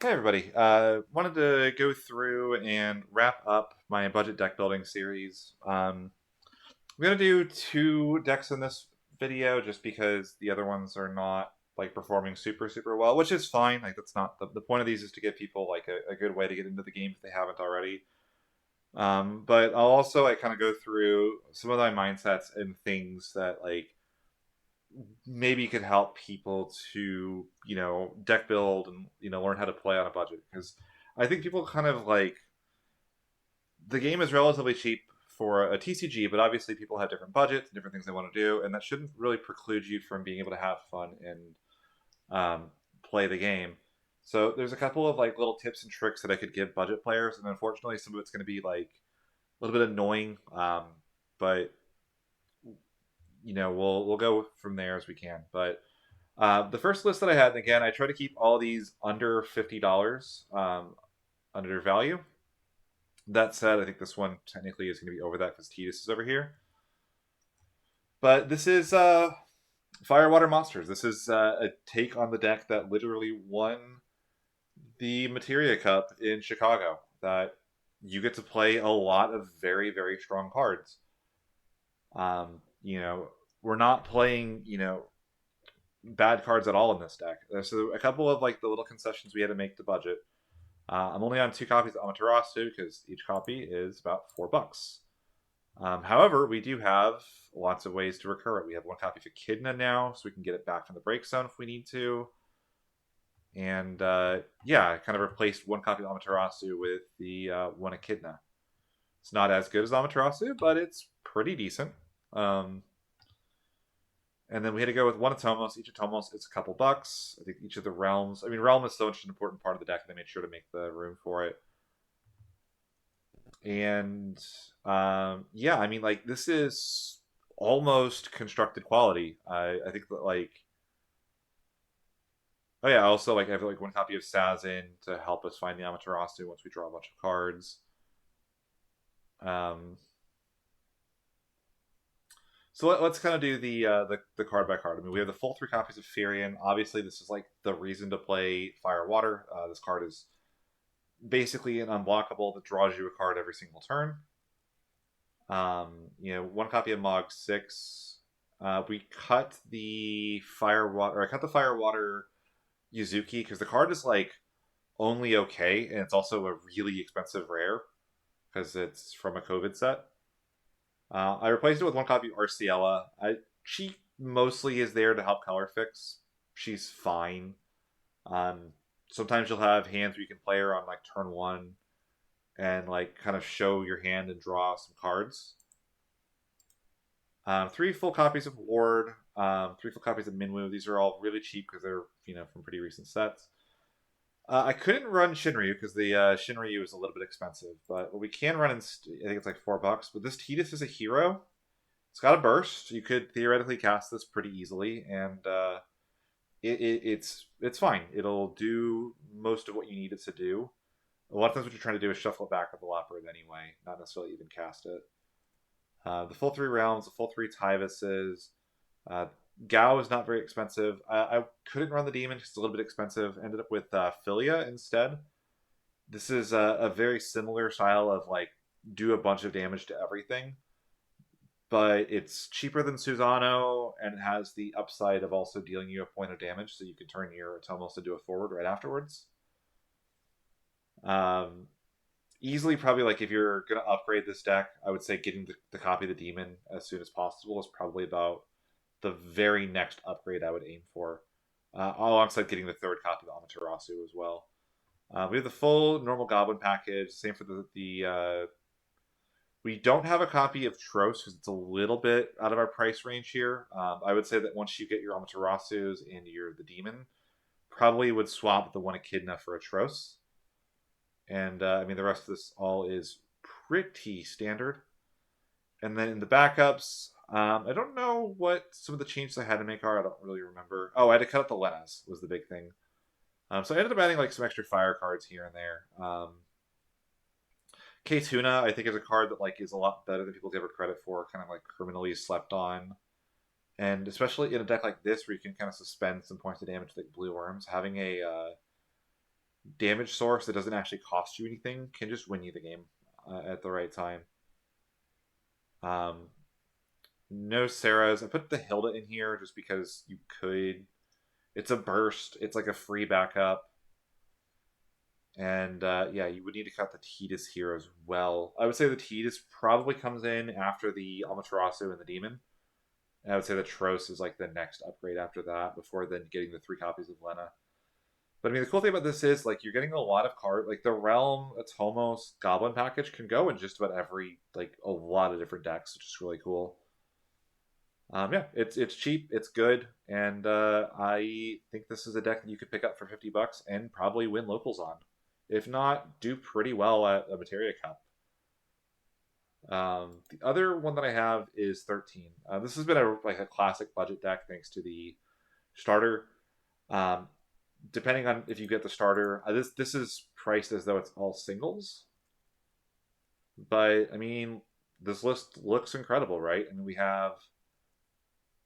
Hey everybody, wanted to go through and wrap up my budget deck building series. I'm gonna do two decks in this video just because the other ones are not like performing super well, which is fine. Like that's not the point of these is to give people like a good way to get into the game if they haven't already. But I'll also like kind of go through some of my mindsets and things that like maybe could help people to deck build and learn how to play on a budget because I think people kind of like the game is relatively cheap for a TCG, but obviously people have different budgets and different things they want to do, and that shouldn't really preclude you from being able to have fun and um, play the game. So there's a couple of like little tips and tricks that I could give budget players, and unfortunately some of it's going to be like a little bit annoying, but we'll go from there as we can. But the first list that I had, and again, I try to keep all these under $50 under value. That said, I think this one technically is going to be over that because Titus is over here. But this is Firewater Monsters. This is a take on the deck that literally won the Materia Cup in Chicago. That you get to play a lot of very strong cards. We're not playing bad cards at all in this deck. So a couple of like the little concessions we had to make to budget. I'm only on two copies of Amaterasu because each copy is about $4. However, we do have lots of ways to recur it. We have one copy of Echidna now, so we can get it back from the break zone if we need to. And yeah, I kind of replaced one copy of Amaterasu with the one Echidna. It's not as good as Amaterasu, but it's pretty decent. Um, and then we had to go with one Atomos. Each Atomos is a couple bucks. I think each of the realms. I mean, realm is such an important part of the deck. They made sure to make the room for it. And yeah, I mean, like this is almost constructed quality. I think that like oh yeah, also like I have like one copy of Sazin to help us find the Amaterasu once we draw a bunch of cards. Um, so let's kind of do the card by card. I mean, we have the full three copies of Firion. Obviously, this is like the reason to play Fire Water. This card is basically an unblockable that draws you a card every single turn. One copy of Mog 6. We cut the Fire Water. Or I cut the Fire Water Yuzuki because the card is like only okay, and it's also a really expensive rare because it's from a COVID set. I replaced it with one copy of Arciella. She mostly is there to help color fix. She's fine. Um, Sometimes you'll have hands where you can play her on like turn one and like kind of show your hand and draw some cards. Three full copies of Ward, three full copies of Minwu. These are all really cheap because they're from pretty recent sets. I couldn't run Shinryu because the Shinryu is a little bit expensive, but what we can run I think it's like $4. But this Tidus is a hero. It's got a burst. You could theoretically cast this pretty easily, and it's fine. It'll do most of what you need it to do. A lot of times, what you're trying to do is shuffle it back with the Leopard anyway, not necessarily even cast it. The full three realms, the full three Tyvuses. Uh, Gao is not very expensive. I couldn't run the demon because it's a little bit expensive. Ended up with Philia instead. This is a very similar style of like do a bunch of damage to everything, but it's cheaper than Susano and it has the upside of also dealing you a point of damage, so you can turn your Atomos into a forward right afterwards. Um, Easily probably like if you're gonna upgrade this deck, I would say getting the copy of the demon as soon as possible is probably about the very next upgrade I would aim for, alongside getting the third copy of Amaterasu as well. We have the full normal Goblin package. Same for the. We don't have a copy of Tros because it's a little bit out of our price range here. I would say that once you get your Amaterasus and your the demon, probably would swap the one Echidna for a Tros. And I mean the rest of this all is pretty standard. And then in the backups, I don't know what some of the changes I had to make are. I don't really remember. Oh, I had to cut out the Lenas was the big thing. So I ended up adding like some extra fire cards here and there. K Tuna, I think, is a card that like is a lot better than people give her credit for. Kind of like criminally slept on, and especially in a deck like this where you can kind of suspend some points of damage like blue worms, having damage source that doesn't actually cost you anything can just win you the game at the right time. Um, no Sarahs. I put the Hilda in here just because you could. It's a burst. It's like a free backup. And yeah, you would need to cut the Tidus here as well. I would say the Tidus probably comes in after the Amaterasu and the Demon. And I would say the Tros is like the next upgrade after that, before then getting the 3 copies of Lena. But I mean, the cool thing about this is like you're getting a lot of cards. Like the Realm Atomos Goblin package can go in just about every like a lot of different decks, which is really cool. Yeah, it's cheap, it's good, and I think this is a deck that you could pick up for $50 and probably win locals on. If not, do pretty well at a Materia Cup. The other one that I have is 13. This has been a classic budget deck thanks to the starter. Um, Depending on if you get the starter, this is priced as though it's all singles, but I mean this list looks incredible, right? I mean we have.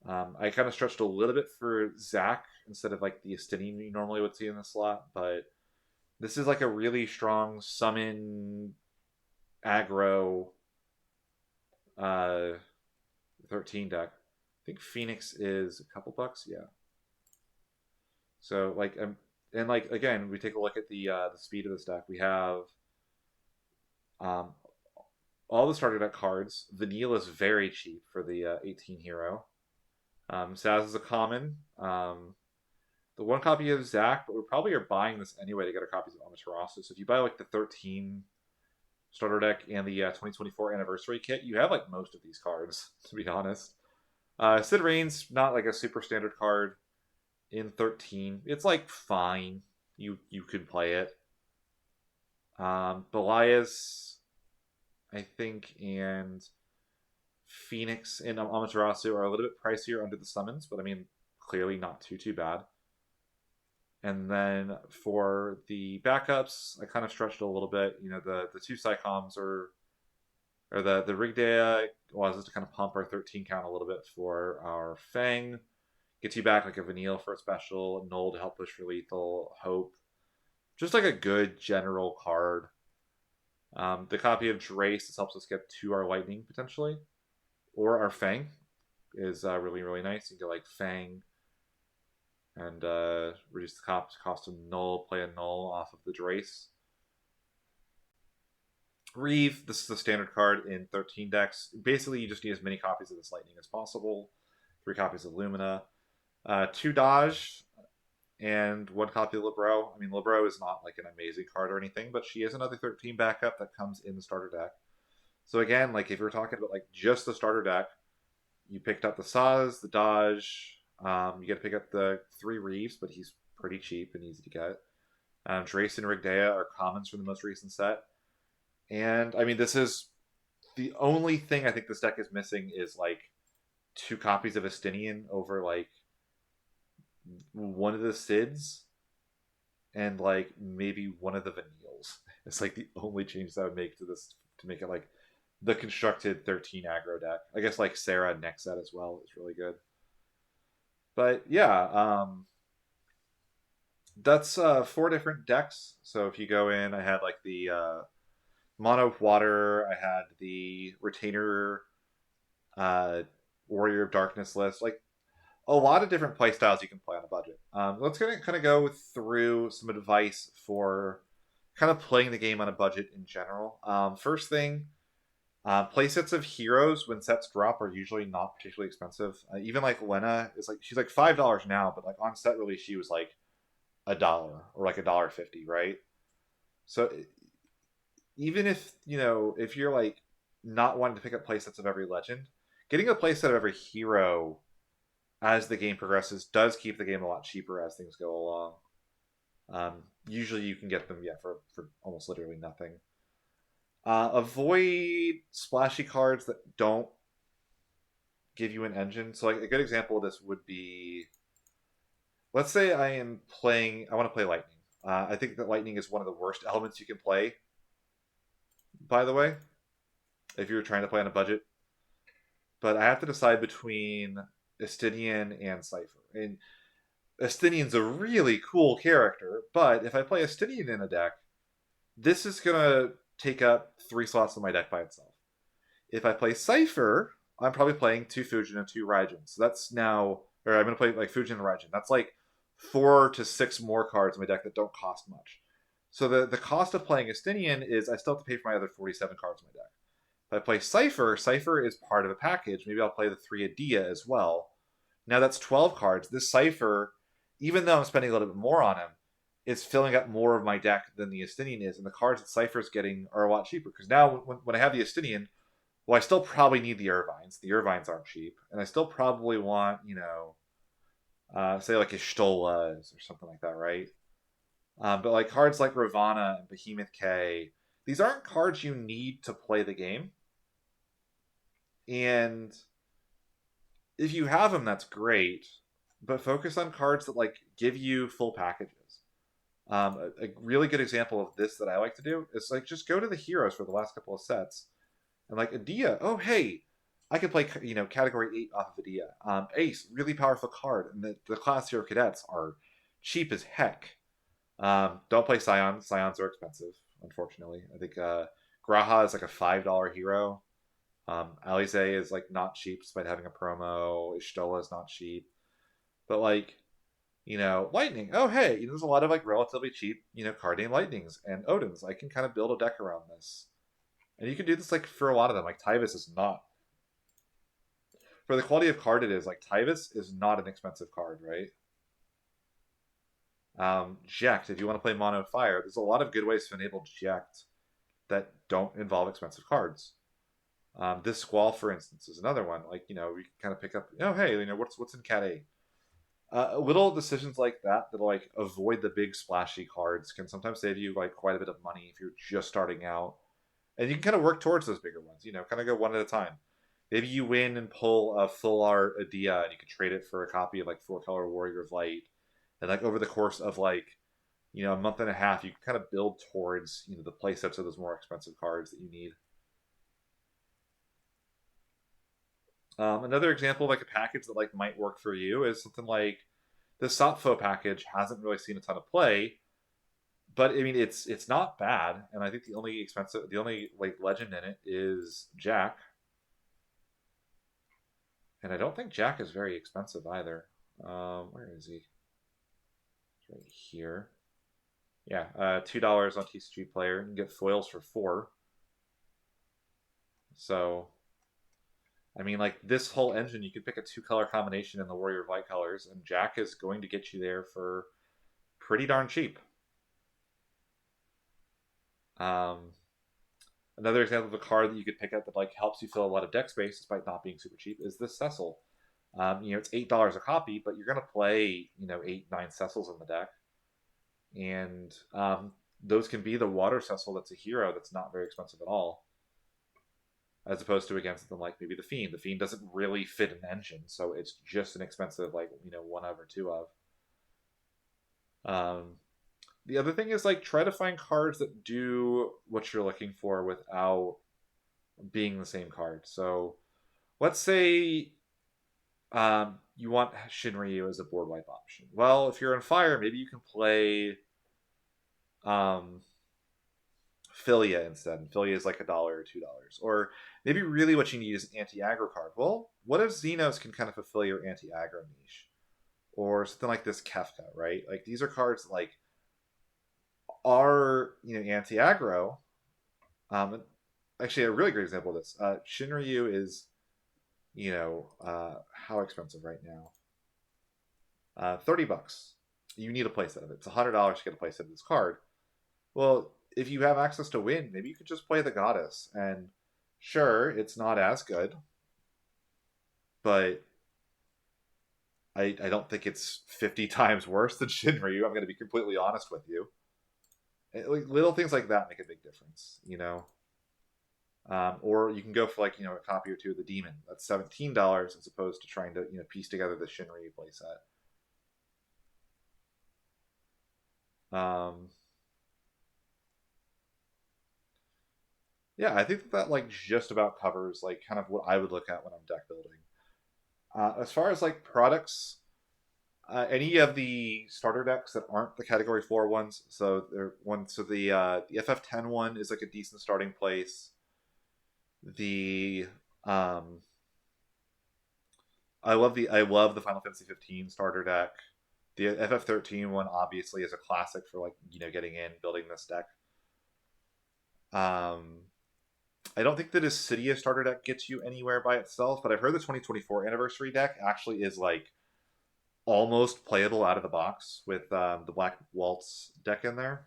I kind of stretched a little bit for Zach instead of like the Estinian you normally would see in the slot, but this is like a really strong summon aggro uh 13 deck. I think Phoenix is a couple bucks, yeah. So like and like again, we take a look at the speed of this deck. We have um all the starter deck cards. Vanille is very cheap for the 18 hero. Saz is a common. The 1 copy of Zach, but we probably are buying this anyway to get our copies of Amaterasu. So if you buy like the 13 starter deck and the 2024 anniversary kit, you have like most of these cards, to be honest. Sid Rain's not like a super standard card in 13. It's like fine. You could play it. Belias, I think, and Phoenix and Amaterasu are a little bit pricier under the summons, but I mean, clearly not too bad. And then for the backups, I kind of stretched a little bit. You know, the 2 Psychoms or the Rigdea allows us to kind of pump our 13 count a little bit for our Fang. Gets you back like a Vanille for a special, Null to help push for lethal, Hope. Just like a good general card. The copy of Drace, this helps us get to our Lightning potentially. Or our Fang is really nice. You can get like Fang and reduce the cost of Null, play a Null off of the Drace. Reeve, this is a standard card in 13 decks. Basically, you just need as many copies of this Lightning as possible. 3 copies of Lumina. 2 Dodge, and 1 copy of Libro. I mean, Libro is not like an amazing card or anything, but she is another 13 backup that comes in the starter deck. So again, like if you're talking about like just the starter deck, you picked up the Saz, the Dodge. You get to pick up the 3 Reeves, but he's pretty cheap and easy to get. Drace and Rigdea are commons from the most recent set. And I mean, this is the only thing I think this deck is missing is like 2 copies of Estinian over like one of the Sids and like maybe one of the Vanilles. It's like the only changes I would make to this to make it like the constructed 13 aggro deck. I guess like Sarah next set as well is really good. But yeah, that's 4 different decks. So if you go in, I had like the Mono Water, I had the Retainer, uh, Warrior of Darkness list, like a lot of different play styles you can play on a budget. Let's kind of go through some advice for kind of playing the game on a budget in general. First thing, play sets of heroes when sets drop are usually not particularly expensive. Even like Lena is like she's like $5 now, but like on set release she was like $1 or like $1.50, right? So even if you know if you're like not wanting to pick up play sets of every legend, getting a play set of every hero as the game progresses does keep the game a lot cheaper as things go along. Usually you can get them for almost literally nothing. Avoid splashy cards that don't give you an engine. So like a good example of this would be, let's say I want to play Lightning. I think that Lightning is one of the worst elements you can play, by the way, if you're trying to play on a budget. But I have to decide between Estinian and Cypher. And Estinian's a really cool character, but if I play Estinian in a deck, this is gonna take up 3 slots in my deck by itself. If I play Cypher, I'm probably playing 2 Fujin and 2 Raijin. So that's now, or I'm gonna play like Fujin and Raijin. That's like 4 to 6 more cards in my deck that don't cost much. So the cost of playing Estinian is I still have to pay for my other 47 cards in my deck. If I play Cypher, Cypher is part of a package. Maybe I'll play the 3 Adia as well. Now that's 12 cards. This Cypher, even though I'm spending a little bit more on him, is filling up more of my deck than the Estinian is. And the cards that Cypher's getting are a lot cheaper. Because now when I have the Estinian, well, I still probably need the Irvines. The Irvines aren't cheap. And I still probably want, say like Ishtolas or something like that, right? But like cards like Ravana and Behemoth K, these aren't cards you need to play the game. And if you have them, that's great. But focus on cards that like give you full packages. A really good example of this that I like to do is like just go to the heroes for the last couple of sets, and like Adia. Oh hey, I can play category 8 off of Adia. Ace, really powerful card, and the class hero cadets are cheap as heck. Don't play Scions. Scions are expensive, unfortunately. I think Graha is like a $5 hero. Alize is like not cheap despite having a promo. Ishtola is not cheap. But like, Lightning. Oh hey, there's a lot of like relatively cheap, card name Lightnings and Odins. I can kind of build a deck around this. And you can do this like for a lot of them. Like Tyvis is not. For the quality of card it is, like Tyvis is not an expensive card, right? Jekt, if you want to play Mono Fire, there's a lot of good ways to enable Jekt that don't involve expensive cards. This Squall, for instance, is another one. Like, we can kind of pick up, oh, hey, what's in Cat A? Little decisions like that like avoid the big splashy cards can sometimes save you like quite a bit of money if you're just starting out. And you can kind of work towards those bigger ones, kind of go one at a time. Maybe you win and pull a full art Adia and you can trade it for a copy of like 4-color Warrior of Light. And like over the course of like, a month and a half, you can kind of build towards, the playsets of those more expensive cards that you need. Another example of like a package that like might work for you is something like the Sopfo package hasn't really seen a ton of play, but I mean it's not bad, and I think the only like legend in it is Jack, and I don't think Jack is very expensive either. Where is he? It's right here. Yeah, $2 on TCG Player. You can get foils for 4. So I mean, like this whole engine, you could pick a 2-color combination in the Warrior of Light colors, and Jack is going to get you there for pretty darn cheap. Another example of a card that you could pick up that like helps you fill a lot of deck space despite not being super cheap is this Cecil. It's $8 a copy, but you're going to play 8-9 Cecils in the deck, and those can be the Water Cecil that's a hero that's not very expensive at all. As opposed to against them like maybe the Fiend. The Fiend doesn't really fit an engine, so it's just an expensive like 1 of or 2 of. The other thing is like try to find cards that do what you're looking for without being the same card. So let's say you want Shinryu as a board wipe option. Well, if you're on Fire, maybe you can play Philia instead. And Philia is like $1 or $2. Or maybe really what you need is an anti-aggro card. Well, what if Xenos can kind of fulfill your anti-aggro niche? Or something like this Kefka, right? Like these are cards that like are anti-aggro. Actually, a really great example of this. Shinryu is how expensive right now? $30. You need a playset of it. It's $100 to get a playset of this card. Well, if you have access to Win, maybe you could just play the Goddess. And sure, it's not as good, but I don't think it's 50 times worse than Shinryu. I'm going to be completely honest with you. Like, little things like that make a big difference, or you can go for like a copy or 2 of the Demon. That's $17 as opposed to trying to piece together the Shinryu playset. Yeah, I think that like just about covers like kind of what I would look at when I'm deck building. As far as like products, any of the starter decks that aren't the Category 4 ones. So the FF10 one is like a decent starting place. The um, I love the Final Fantasy 15 starter deck. The FF13 one obviously is a classic for like getting in building this deck. Um, I don't think the Dissidia starter deck gets you anywhere by itself, but I've heard the 2024 anniversary deck actually is like almost playable out of the box with the Black Waltz deck in there.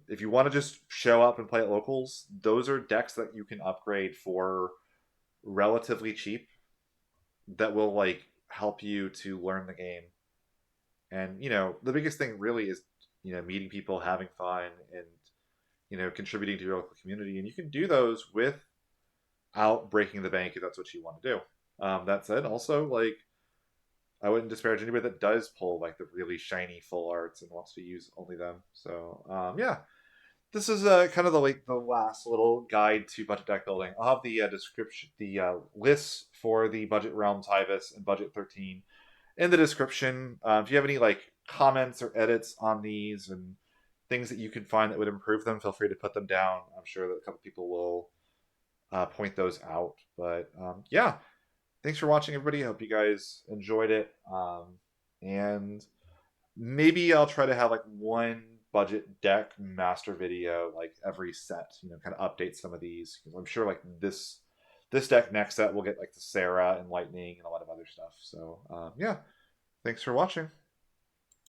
If you want to just show up and play at locals, those are decks that you can upgrade for relatively cheap that will like help you to learn the game. And the biggest thing really is meeting people, having fun, and contributing to your local community. And you can do those without breaking the bank if that's what you want to do. That said, also like I wouldn't disparage anybody that does pull like the really shiny full arts and wants to use only them. So yeah, this is kind of the last little guide to budget deck building. I'll have the description, the lists for the budget realms, Hyvis, and budget 13 in the description. If you have any like comments or edits on these and things that you can find that would improve them, feel free to put them down. I'm sure that a couple people will point those out. But yeah, thanks for watching, everybody. I hope you guys enjoyed it. And maybe I'll try to have like one budget deck master video like every set. Kind of update some of these because I'm sure like this deck next set will get like the Sarah and Lightning and a lot of other stuff. So yeah, thanks for watching.